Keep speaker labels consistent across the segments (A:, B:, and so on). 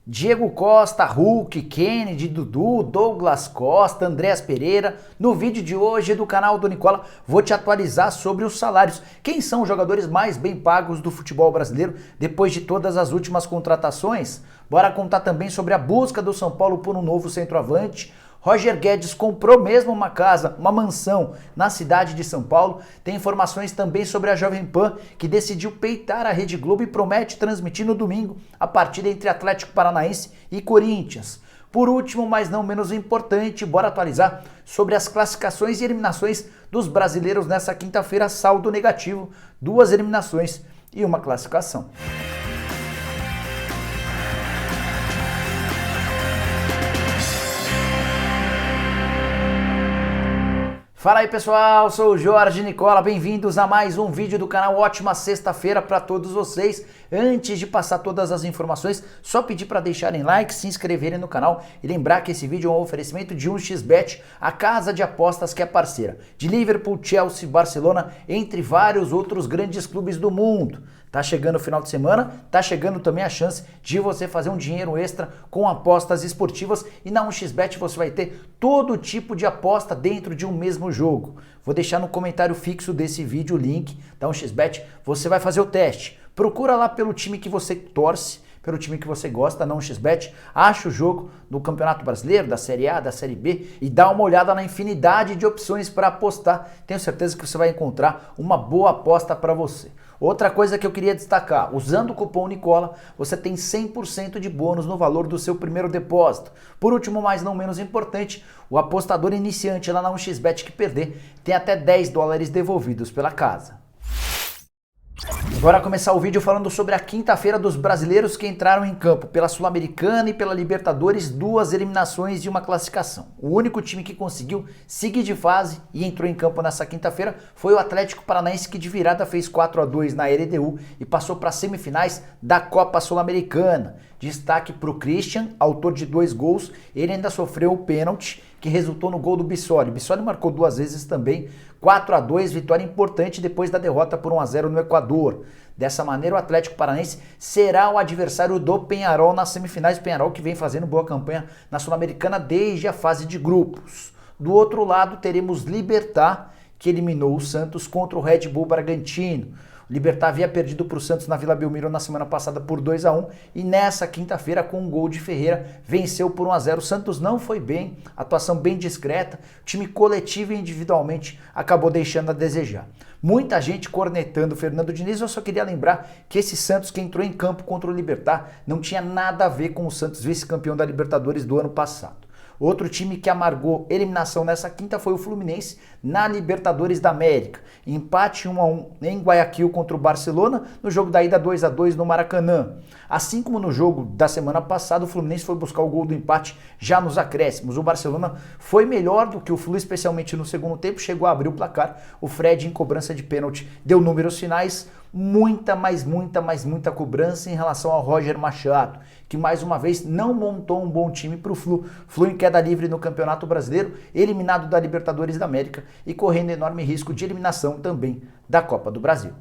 A: Diego Costa, Hulk, Kennedy, Dudu, Douglas Costa, Andréas Pereira. No vídeo de hoje do canal do Nicola vou te atualizar sobre os salários. Quem são os jogadores mais bem pagos do futebol brasileiro depois de todas as últimas contratações? Bora contar também sobre a busca do São Paulo por um novo centroavante. Roger Guedes comprou mesmo uma casa, uma mansão na cidade de São Paulo. Tem informações também sobre a Jovem Pan, que decidiu peitar a Rede Globo e promete transmitir no domingo a partida entre Atlético Paranaense e Corinthians. Por último, mas não menos importante, bora atualizar sobre as classificações e eliminações dos brasileiros nessa quinta-feira, saldo negativo, 2 eliminações e 1 classificação. Fala aí pessoal, sou o Jorge Nicola, bem-vindos a mais um vídeo do canal. Ótima sexta-feira para todos vocês. Antes de passar todas as informações, só pedir para deixarem like, se inscreverem no canal e lembrar que esse vídeo é um oferecimento de 1xBet, a casa de apostas que é parceira de Liverpool, Chelsea, Barcelona, entre vários outros grandes clubes do mundo. Tá chegando o final de semana, tá chegando também a chance de você fazer um dinheiro extra com apostas esportivas e na 1xBet você vai ter todo tipo de aposta dentro de um mesmo jogo. Vou deixar no comentário fixo desse vídeo o link da 1xBet, você vai fazer o teste. Procura lá pelo time que você torce, pelo time que você gosta na 1xBet, acha o jogo do Campeonato Brasileiro, da Série A, da Série B e dá uma olhada na infinidade de opções para apostar. Tenho certeza que você vai encontrar uma boa aposta para você. Outra coisa que eu queria destacar, usando o cupom Nicola, você tem 100% de bônus no valor do seu primeiro depósito. Por último, mas não menos importante, o apostador iniciante lá na 1xBet que perder tem até $10 devolvidos pela casa. Bora começar o vídeo falando sobre a quinta-feira dos brasileiros que entraram em campo pela Sul-Americana e pela Libertadores, 2 eliminações e 1 classificação. O único time que conseguiu seguir de fase e entrou em campo nessa quinta-feira foi o Atlético Paranaense, que de virada fez 4-2 na LDU e passou para as semifinais da Copa Sul-Americana. Destaque para o Christian, autor de 2 gols, ele ainda sofreu o pênalti que resultou no gol do Bissoli. Bissoli marcou 2 vezes também, 4-2, vitória importante depois da derrota por 1-0 no Equador. Dessa maneira, o Atlético Paranaense será o adversário do Peñarol nas semifinais. Peñarol que vem fazendo boa campanha na Sul-Americana desde a fase de grupos. Do outro lado, teremos Libertad, que eliminou o Santos contra o Red Bull Bragantino. O Libertad havia perdido para o Santos na Vila Belmiro na semana passada por 2-1 e nessa quinta-feira, com um gol de Ferreira, venceu por 1-0. O Santos não foi bem, atuação bem discreta, o time coletivo e individualmente acabou deixando a desejar. Muita gente cornetando o Fernando Diniz, eu só queria lembrar que esse Santos que entrou em campo contra o Libertad não tinha nada a ver com o Santos vice-campeão da Libertadores do ano passado. Outro time que amargou eliminação nessa quinta foi o Fluminense na Libertadores da América. Empate 1-1 em Guayaquil contra o Barcelona, no jogo da ida 2-2 no Maracanã. Assim como no jogo da semana passada, o Fluminense foi buscar o gol do empate já nos acréscimos. O Barcelona foi melhor do que o Flu, especialmente no segundo tempo, chegou a abrir o placar. O Fred, em cobrança de pênalti, deu números finais. Muita cobrança em relação ao Roger Machado, que mais uma vez não montou um bom time para o Flu. Flu em queda livre no Campeonato Brasileiro, eliminado da Libertadores da América e correndo enorme risco de eliminação também da Copa do Brasil.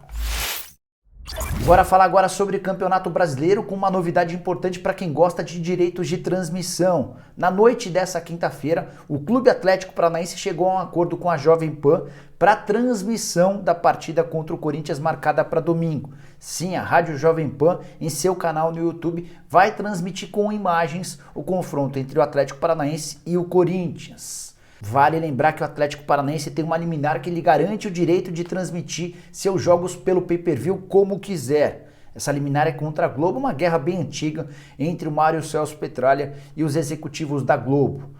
A: Bora falar agora sobre o Campeonato Brasileiro com uma novidade importante para quem gosta de direitos de transmissão. Na noite dessa quinta-feira, o Clube Atlético Paranaense chegou a um acordo com a Jovem Pan para a transmissão da partida contra o Corinthians marcada para domingo. Sim, a Rádio Jovem Pan, em seu canal no YouTube, vai transmitir com imagens o confronto entre o Atlético Paranaense e o Corinthians. Vale lembrar que o Atlético Paranaense tem uma liminar que lhe garante o direito de transmitir seus jogos pelo pay-per-view como quiser. Essa liminar é contra a Globo, uma guerra bem antiga entre o Mário Celso Petralha e os executivos da Globo.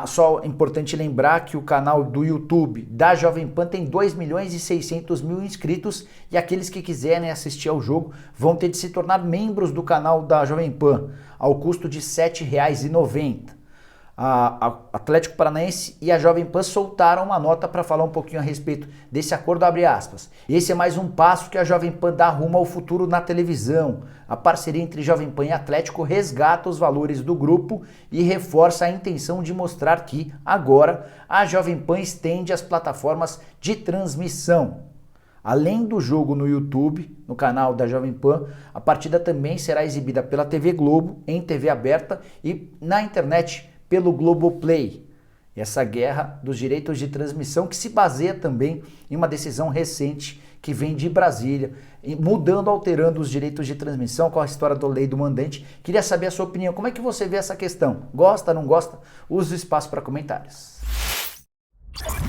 A: Só é importante lembrar que o canal do YouTube da Jovem Pan tem 2.600.000 inscritos e aqueles que quiserem assistir ao jogo vão ter de se tornar membros do canal da Jovem Pan, ao custo de R$ 7,90. A Atlético Paranaense e a Jovem Pan soltaram uma nota para falar um pouquinho a respeito desse acordo, abre aspas. Esse é mais um passo que a Jovem Pan dá rumo ao futuro na televisão. A parceria entre Jovem Pan e Atlético resgata os valores do grupo e reforça a intenção de mostrar que, agora, a Jovem Pan estende as plataformas de transmissão. Além do jogo no YouTube, no canal da Jovem Pan, a partida também será exibida pela TV Globo, em TV aberta e na internet pelo Globoplay. Essa guerra dos direitos de transmissão que se baseia também em uma decisão recente que vem de Brasília, mudando, alterando os direitos de transmissão com a história da lei do mandante. Queria saber a sua opinião, como é que você vê essa questão? Gosta, não gosta? Use o espaço para comentários.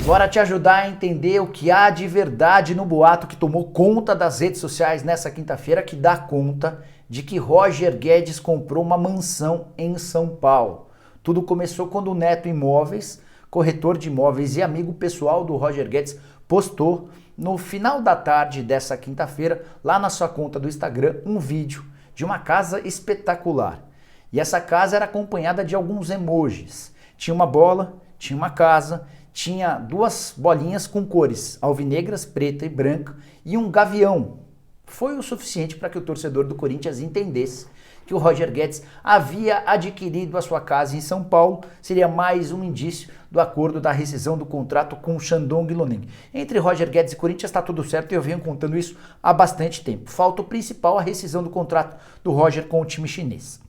A: Bora te ajudar a entender o que há de verdade no boato que tomou conta das redes sociais nessa quinta-feira, que dá conta de que Roger Guedes comprou uma mansão em São Paulo. Tudo começou quando o Neto Imóveis, corretor de imóveis e amigo pessoal do Roger Guedes, postou no final da tarde dessa quinta-feira, lá na sua conta do Instagram, um vídeo de uma casa espetacular. E essa casa era acompanhada de alguns emojis. Tinha uma bola, tinha uma casa, tinha duas bolinhas com cores alvinegras, preta e branca, e um gavião. Foi o suficiente para que o torcedor do Corinthians entendesse que o Roger Guedes havia adquirido a sua casa em São Paulo. Seria mais um indício do acordo da rescisão do contrato com o Shandong Luneng. Entre Roger Guedes e Corinthians está tudo certo e eu venho contando isso há bastante tempo. Falta o principal, a rescisão do contrato do Roger com o time chinês.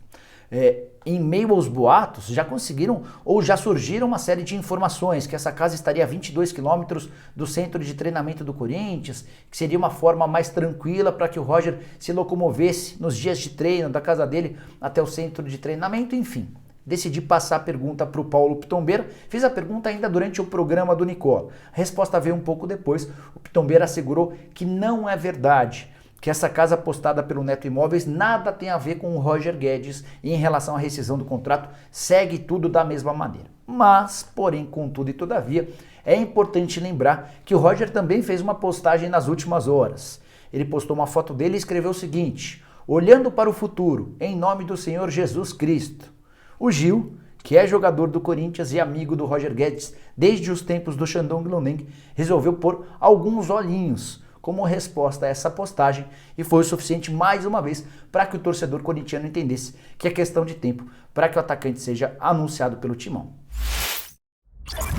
A: Em meio aos boatos, já conseguiram ou já surgiram uma série de informações que essa casa estaria a 22 quilômetros do centro de treinamento do Corinthians, que seria uma forma mais tranquila para que o Roger se locomovesse nos dias de treino da casa dele até o centro de treinamento, enfim. Decidi passar a pergunta para o Paulo Pitombeira, fiz a pergunta ainda durante o programa do Nicola. A resposta veio um pouco depois, o Pitombeira assegurou que não é verdade, que essa casa postada pelo Neto Imóveis nada tem a ver com o Roger Guedes e em relação à rescisão do contrato, segue tudo da mesma maneira. Mas, porém, contudo e todavia, é importante lembrar que o Roger também fez uma postagem nas últimas horas. Ele postou uma foto dele e escreveu o seguinte: olhando para o futuro, em nome do Senhor Jesus Cristo. O Gil, que é jogador do Corinthians e amigo do Roger Guedes desde os tempos do Shandong Luneng, resolveu pôr alguns olhinhos como resposta a essa postagem e foi o suficiente mais uma vez para que o torcedor corintiano entendesse que é questão de tempo para que o atacante seja anunciado pelo Timão.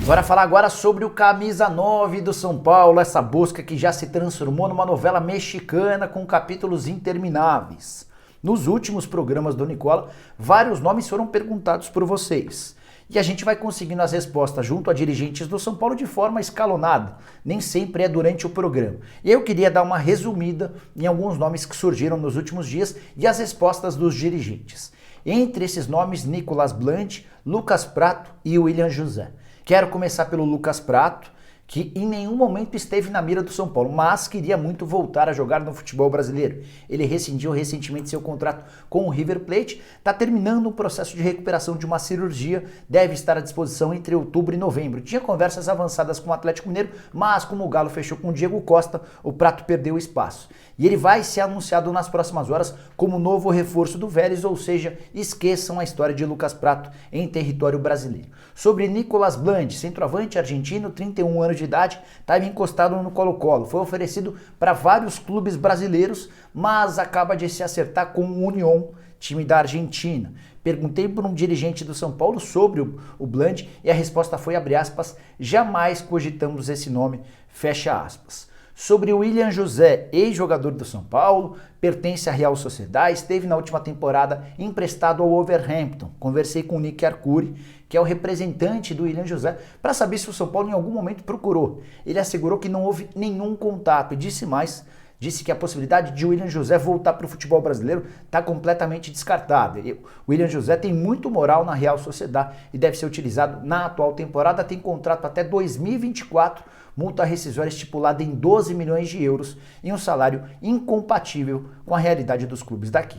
A: Bora falar agora sobre o camisa 9 do São Paulo, essa busca que já se transformou numa novela mexicana com capítulos intermináveis. Nos últimos programas do Nicola, vários nomes foram perguntados por vocês. E a gente vai conseguindo as respostas junto a dirigentes do São Paulo de forma escalonada, nem sempre é durante o programa. E eu queria dar uma resumida em alguns nomes que surgiram nos últimos dias e as respostas dos dirigentes. Entre esses nomes, Nicolas Blandt, Lucas Prato e William José. Quero começar pelo Lucas Prato, que em nenhum momento esteve na mira do São Paulo, mas queria muito voltar a jogar no futebol brasileiro. Ele rescindiu recentemente seu contrato com o River Plate, está terminando um processo de recuperação de uma cirurgia, deve estar à disposição entre outubro e novembro. Tinha conversas avançadas com o Atlético Mineiro, mas como o Galo fechou com o Diego Costa, o Prato perdeu espaço. E ele vai ser anunciado nas próximas horas como novo reforço do Vélez, ou seja, esqueçam a história de Lucas Prato em território brasileiro. Sobre Nicolas Blandt, centroavante argentino, 31 anos de idade, estava encostado no Colo-Colo. Foi oferecido para vários clubes brasileiros, mas acaba de se acertar com o Unión, time da Argentina. Perguntei para um dirigente do São Paulo sobre o Blandt e a resposta foi, abre aspas, jamais cogitamos esse nome, fecha aspas. Sobre o William José, ex-jogador do São Paulo, pertence à Real Sociedade, esteve na última temporada emprestado ao Wolverhampton. Conversei com o Nick Arcuri, que é o representante do William José, para saber se o São Paulo em algum momento procurou. Ele assegurou que não houve nenhum contato e disse mais, disse que a possibilidade de o William José voltar para o futebol brasileiro está completamente descartada. O William José tem muito moral na Real Sociedade e deve ser utilizado na atual temporada, tem contrato até 2024, multa rescisória estipulada em 12 milhões de euros e um salário incompatível com a realidade dos clubes daqui.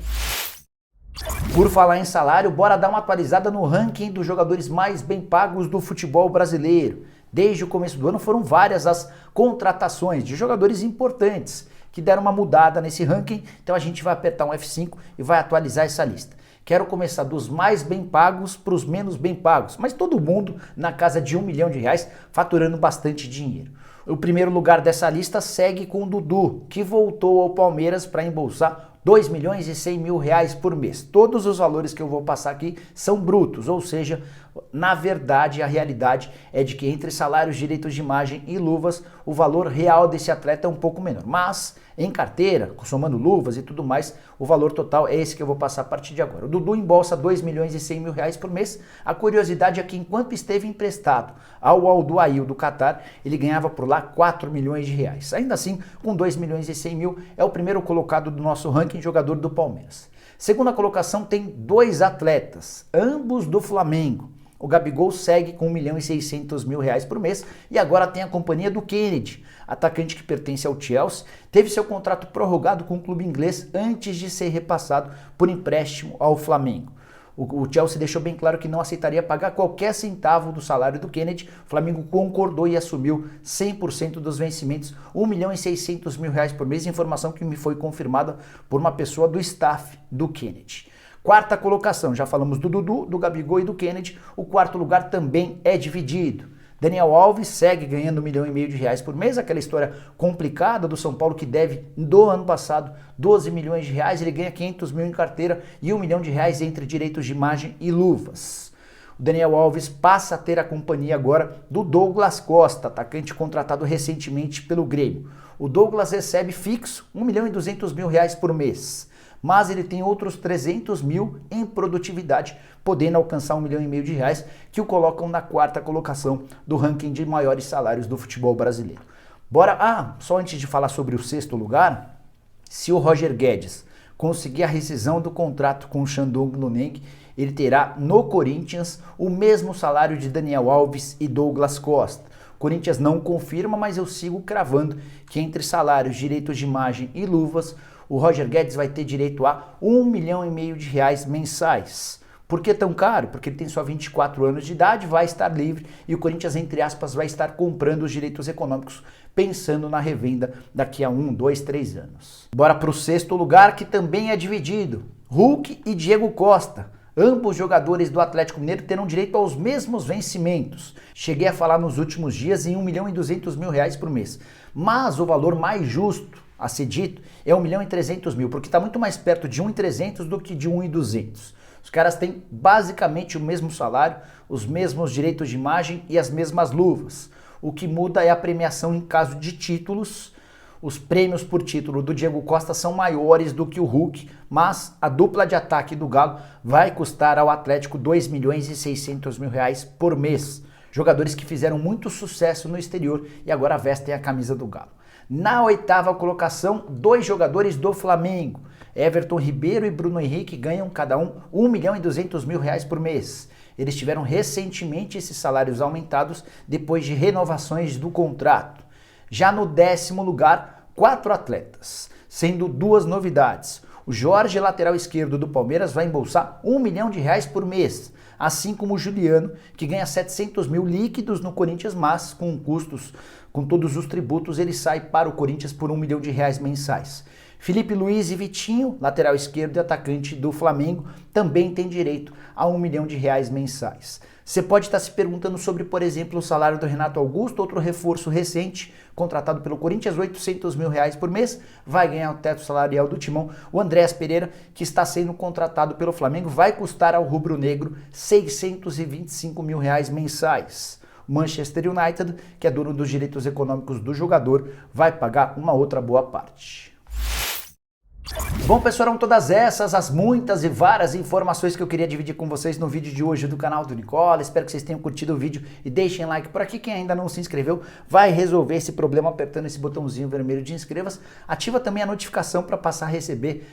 A: Por falar em salário, bora dar uma atualizada no ranking dos jogadores mais bem pagos do futebol brasileiro. Desde o começo do ano foram várias as contratações de jogadores importantes que deram uma mudada nesse ranking, então a gente vai apertar um F5 e vai atualizar essa lista. Quero começar dos mais bem pagos para os menos bem pagos, mas todo mundo na casa de R$1 milhão, faturando bastante dinheiro. O primeiro lugar dessa lista segue com o Dudu, que voltou ao Palmeiras para embolsar 2 milhões e 100 mil reais por mês. Todos os valores que eu vou passar aqui são brutos, ou seja, na verdade, a realidade é de que entre salários, direitos de imagem e luvas, o valor real desse atleta é um pouco menor. Mas, em carteira, somando luvas e tudo mais, o valor total é esse que eu vou passar a partir de agora. O Dudu embolsa 2 milhões e 100 mil reais por mês. A curiosidade é que enquanto esteve emprestado ao Al Duhail do Catar, ele ganhava por lá 4 milhões de reais. Ainda assim, com 2 milhões e 100 mil, é o primeiro colocado do nosso ranking jogador do Palmeiras. Segunda colocação tem 2 atletas, ambos do Flamengo. O Gabigol segue com 1 milhão e 600 mil reais por mês e agora tem a companhia do Kennedy, atacante que pertence ao Chelsea, teve seu contrato prorrogado com o clube inglês antes de ser repassado por empréstimo ao Flamengo. O Chelsea deixou bem claro que não aceitaria pagar qualquer centavo do salário do Kennedy. O Flamengo concordou e assumiu 100% dos vencimentos, 1 milhão e 600 mil reais por mês, informação que me foi confirmada por uma pessoa do staff do Kennedy. Quarta colocação, já falamos do Dudu, do Gabigol e do Kennedy, o quarto lugar também é dividido. Daniel Alves segue ganhando 1,5 milhão de reais por mês, aquela história complicada do São Paulo que deve, do ano passado, 12 milhões de reais, ele ganha 500 mil em carteira e 1 milhão de reais entre direitos de imagem e luvas. O Daniel Alves passa a ter a companhia agora do Douglas Costa, atacante contratado recentemente pelo Grêmio. O Douglas recebe fixo 1 milhão e 200 mil reais por mês, mas ele tem outros 300 mil em produtividade, podendo alcançar 1,5 milhão de reais, que o colocam na quarta colocação do ranking de maiores salários do futebol brasileiro. Bora, só antes de falar sobre o sexto lugar, se o Roger Guedes conseguir a rescisão do contrato com o Shandong Luneng, ele terá no Corinthians o mesmo salário de Daniel Alves e Douglas Costa. O Corinthians não confirma, mas eu sigo cravando que entre salários, direitos de imagem e luvas, o Roger Guedes vai ter direito a 1,5 milhão de reais mensais. Por que tão caro? Porque ele tem só 24 anos de idade, vai estar livre e o Corinthians, entre aspas, vai estar comprando os direitos econômicos, pensando na revenda daqui a 1, 2, 3 anos. Bora para o sexto lugar, que também é dividido. Hulk e Diego Costa. Ambos jogadores do Atlético Mineiro terão direito aos mesmos vencimentos. Cheguei a falar nos últimos dias em 1 milhão e 200 mil reais por mês. Mas o valor mais justo a ser dito é 1 milhão e 300 mil, porque está muito mais perto de 1,300 do que de 1,200. Os caras têm basicamente o mesmo salário, os mesmos direitos de imagem e as mesmas luvas. O que muda é a premiação em caso de títulos. Os prêmios por título do Diego Costa são maiores do que o Hulk, mas a dupla de ataque do Galo vai custar ao Atlético 2 milhões e 600 mil reais por mês. Jogadores que fizeram muito sucesso no exterior e agora vestem a camisa do Galo. Na oitava colocação, 2 jogadores do Flamengo. Everton Ribeiro e Bruno Henrique ganham cada um 1 milhão e 200 mil reais por mês. Eles tiveram recentemente esses salários aumentados depois de renovações do contrato. Já no 10º lugar, 4 atletas, sendo 2 novidades. O Jorge, lateral esquerdo do Palmeiras, vai embolsar 1 milhão de reais por mês, assim como o Juliano, que ganha 700 mil líquidos no Corinthians, mas com custos, com todos os tributos, ele sai para o Corinthians por 1 milhão de reais mensais. Felipe Luiz e Vitinho, lateral esquerdo e atacante do Flamengo, também tem direito a 1 milhão de reais mensais. Você pode estar se perguntando sobre, por exemplo, o salário do Renato Augusto, outro reforço recente, contratado pelo Corinthians, 800 mil reais por mês, vai ganhar o teto salarial do Timão. O Andréas Pereira, que está sendo contratado pelo Flamengo, vai custar ao rubro-negro 625 mil reais mensais. O Manchester United, que é dono dos direitos econômicos do jogador, vai pagar uma outra boa parte. Bom, pessoal, eram todas essas as muitas e várias informações que eu queria dividir com vocês no vídeo de hoje do canal do Nicola. Espero que vocês tenham curtido o vídeo e deixem like por aqui. Quem ainda não se inscreveu vai resolver esse problema apertando esse botãozinho vermelho de inscreva-se. Ativa também a notificação para passar a receber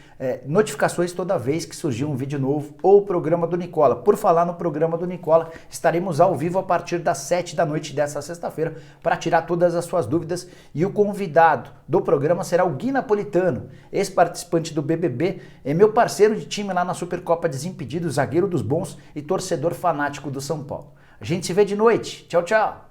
A: notificações toda vez que surgir um vídeo novo ou o programa do Nicola. Por falar no programa do Nicola, estaremos ao vivo a partir das 7 da noite dessa sexta-feira para tirar todas as suas dúvidas e o convidado do programa será o Gui Napolitano, ex-participante do BBB, é meu parceiro de time lá na Supercopa Desimpedidos, zagueiro dos bons e torcedor fanático do São Paulo. A gente se vê de noite. Tchau, tchau!